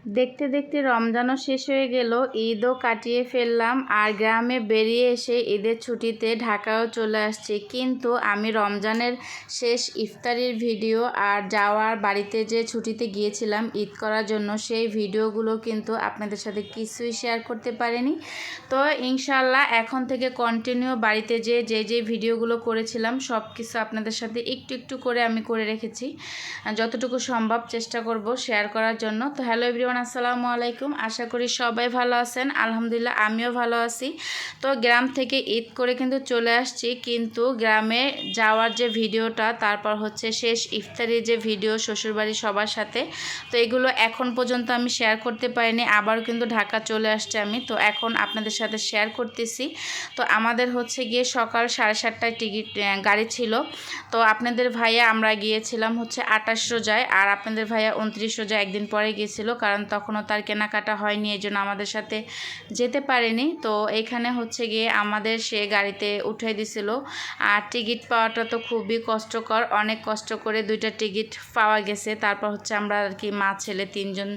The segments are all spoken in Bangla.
দেখতে দেখতে রমজানও শেষ হয়ে গেল, ঈদও কাটিয়ে ফেললাম। আর গ্রামে বেরিয়ে এসে ঈদের ছুটিতে ঢাকাও চলে আসছি। কিন্তু আমি রমজানের শেষ ইফতারির ভিডিও আর যাওয়ার বাড়িতে যে ছুটিতে গিয়েছিলাম ঈদ করার জন্য, সেই ভিডিওগুলো কিন্তু আপনাদের সাথে কিছুই শেয়ার করতে পারিনি। তো ইনশাআল্লাহ এখন থেকে কন্টিনিউ বাড়িতে যে ভিডিওগুলো করেছিলাম সব কিছু আপনাদের সাথে একটু একটু করে আমি করে রেখেছি। যতটুকু সম্ভব চেষ্টা করব শেয়ার করার জন্য। তো হ্যালো এভরিওয়ান, আসসালামু আলাইকুম। আশা করি সবাই ভালো আছেন। আলহামদুলিল্লাহ আমিও ভালো আছি। তো গ্রাম থেকে ঈদ করে কিন্তু চলে আসছি, কিন্তু গ্রামে যাওয়ার যে ভিডিওটা, তারপর হচ্ছে শেষ ইফতারির যে ভিডিও শ্বশুরবাড়ি সবার সাথে, তো এগুলো এখন পর্যন্ত আমি শেয়ার করতে পারিনি। আবার কিন্তু ঢাকা চলে আসছে আমি, তো এখন আপনাদের সাথে শেয়ার করতেছি। তো আমাদের হচ্ছে গিয়ে সকাল 7:30টায় টিকিট গাড়ি ছিল। তো আপনাদের ভাইয়া আমরা গিয়েছিলাম হচ্ছে 28 রোজায়, আর আপনাদের ভাইয়া 29 রোজায় একদিন পরে গিয়েছিল, কারণ তখনও তার কেনাকাটা হয়নি, এই জন্য আমাদের সাথে যেতে পারেনি। তো এখানে হচ্ছে গিয়ে আমাদের সে গাড়িতে উঠে দিছিল। আর টিকিট পাওয়াটা তো খুবই কষ্টকর, অনেক কষ্ট করে 2টা টিকিট পাওয়া গেছে। তারপর হচ্ছে আমরা আর কি মা ছেলে 3জন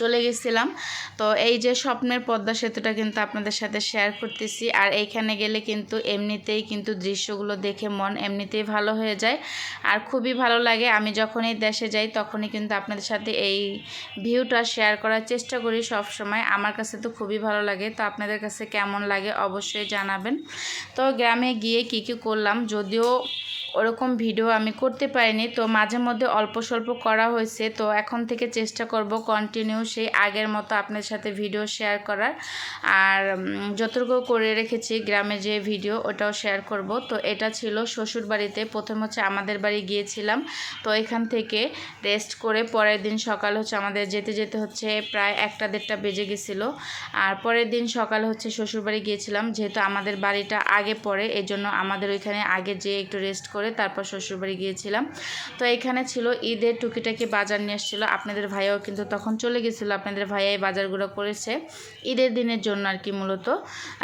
চলে গেছিলাম। তো এই যে স্বপ্নের পদ্মা সেতুটা কিন্তু আপনাদের সাথে শেয়ার করতেছি। আর এইখানে গেলে কিন্তু এমনিতেই কিন্তু দৃশ্যগুলো দেখে মন এমনিতেই ভালো হয়ে যায়, আর খুবই ভালো লাগে। আমি যখনই দেশে যাই তখনই কিন্তু আপনাদের সাথে এই ভিউটা শেয়ার করার চেষ্টা করি সব সময়। আমার কাছে তো খুবই ভালো লাগে। তো আপনাদের কাছে কেমন লাগে অবশ্যই জানাবেন। তো গ্রামে গিয়ে কী করলাম, যদিও ওরকম ভিডিও আমি করতে পারিনি, তো মাঝে মধ্যে অল্প স্বল্প করা হয়েছে। তো এখন থেকে চেষ্টা করব কন্টিনিউ সেই আগের মতো আপনাদের সাথে ভিডিও শেয়ার করার। আর যতটুকু করে রেখেছি গ্রামে যে ভিডিও, ওটাও শেয়ার করব। তো এটা ছিল শ্বশুর বাড়িতে। প্রথম হচ্ছে আমাদের বাড়ি গিয়েছিলাম। তো এখান থেকে রেস্ট করে পরের দিন সকাল হচ্ছে আমাদের যেতে যেতে হচ্ছে প্রায় 1টা-1:30টা বেজে গেছিলো। আর পরের দিন সকালে হচ্ছে শ্বশুরবাড়ি গিয়েছিলাম, যেহেতু আমাদের বাড়িটা আগে পড়ে, এই জন্য আমাদের ওইখানে আগে যেয়ে একটু রেস্ট করে তারপর শ্বশুরবাড়ি গিয়েছিলাম। তো এখানে ছিল ঈদের টুকিটাকি বাজার নিয়ে এসেছিলো। আপনাদের ভাইয়াও কিন্তু তখন চলে গেছিলো। আপনাদের ভাইয়াই বাজারগুলো করেছে ঈদের দিনের জন্য আর কি, মূলত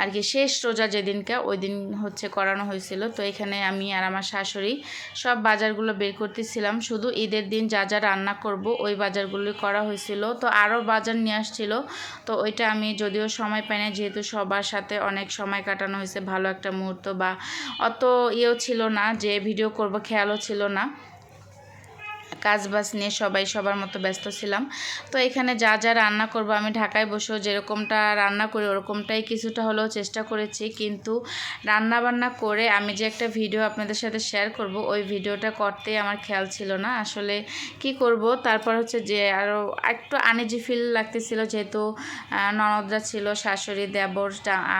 আর কি শেষ রোজা যেদিনকে, ওই দিন হচ্ছে করানো হয়েছিল। তো এখানে আমি আর আমার শাশুড়ি সব বাজারগুলো বের করতেছিলাম। শুধু ঈদের দিন যা যা রান্না করব ওই বাজারগুলোই করা হয়েছিল। তো আরও বাজার নিয়ে আসছিল, তো ওইটা আমি যদিও সময় পাই না, যেহেতু সবার সাথে অনেক সময় কাটানো হয়েছে, ভালো একটা মুহূর্ত বা অত ইয়েও ছিল না যে ভিডিও করব, খেয়ালও ছিল না। কাজ বাজ নিয়ে সবাই সবার মতো ব্যস্ত ছিলাম। তো এখানে যা যা রান্না করব, আমি ঢাকায় বসেও যেরকমটা রান্না করি ওরকমটাই কিছুটা হলেও চেষ্টা করেছি। কিন্তু রান্না বান্না করে আমি যে একটা ভিডিও আপনাদের সাথে শেয়ার করব, ওই ভিডিওটা করতেই আমার খেয়াল ছিল না আসলে কি করব। তারপর হচ্ছে যে আরও একটু আনইজি ফিল লাগতেছিল, যেহেতু ননদরা ছিল, শাশুড়ি, দেবর,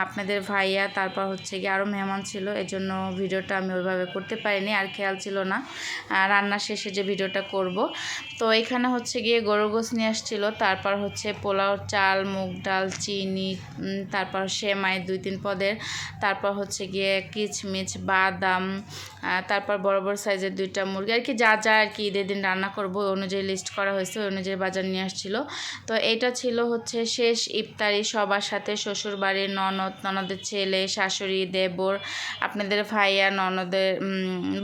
আপনাদের ভাইয়া, তারপর হচ্ছে গিয়ে আরও মেহমান ছিল, এজন্য ভিডিওটা আমি ওইভাবে করতে পারিনি। আর খেয়াল ছিল না রান্না শেষে যে ভিডিওটা করব। তো এখানে হচ্ছে গিয়ে গরুর গোশ নিয়ে আসছিল, তারপর হচ্ছে পোলাও চাল, মুগ ডাল, চিনি, তারপর সেমাই 2-3 পদের, তারপর হচ্ছে গিয়ে কিচমিচ, বাদাম, তারপর বড় বড় সাইজের 2টা মুরগি, আর কি যা যা আর কি ঈদের দিন রান্না করব ওই অনুযায়ী লিস্ট করা হয়েছে, ওই অনুযায়ী বাজার নিয়ে আসছিল। তো এটা ছিল হচ্ছে শেষ ইফতারি সবার সাথে, শ্বশুর বাড়ির ননদের ছেলে, শাশুড়ি, দেবর, আপনাদের ভাইয়া, ননদের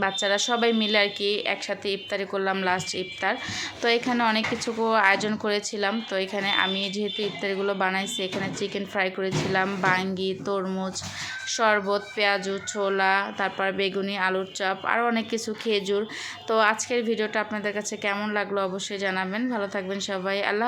বাচ্চারা সবাই মিলে আর কি একসাথে ইফতারি করলাম, লাস্ট ইফতার। তো এখানে অনেক কিছু আয়োজন করেছিলাম। তো এখানে আমি যেহেতু ইফতারিগুলো বানাইছি, এখানে চিকেন ফ্রাই করেছিলাম, বাঙ্গি, তরমুজ, শরবত, পেঁয়াজু, ছোলা, তারপর বেগুনি, আলুর চপ, আরও অনেক কিছু, খেজুর। তো আজকের ভিডিওটা আপনাদের কাছে কেমন লাগলো অবশ্যই জানাবেন। ভালো থাকবেন সবাই। আল্লাহ।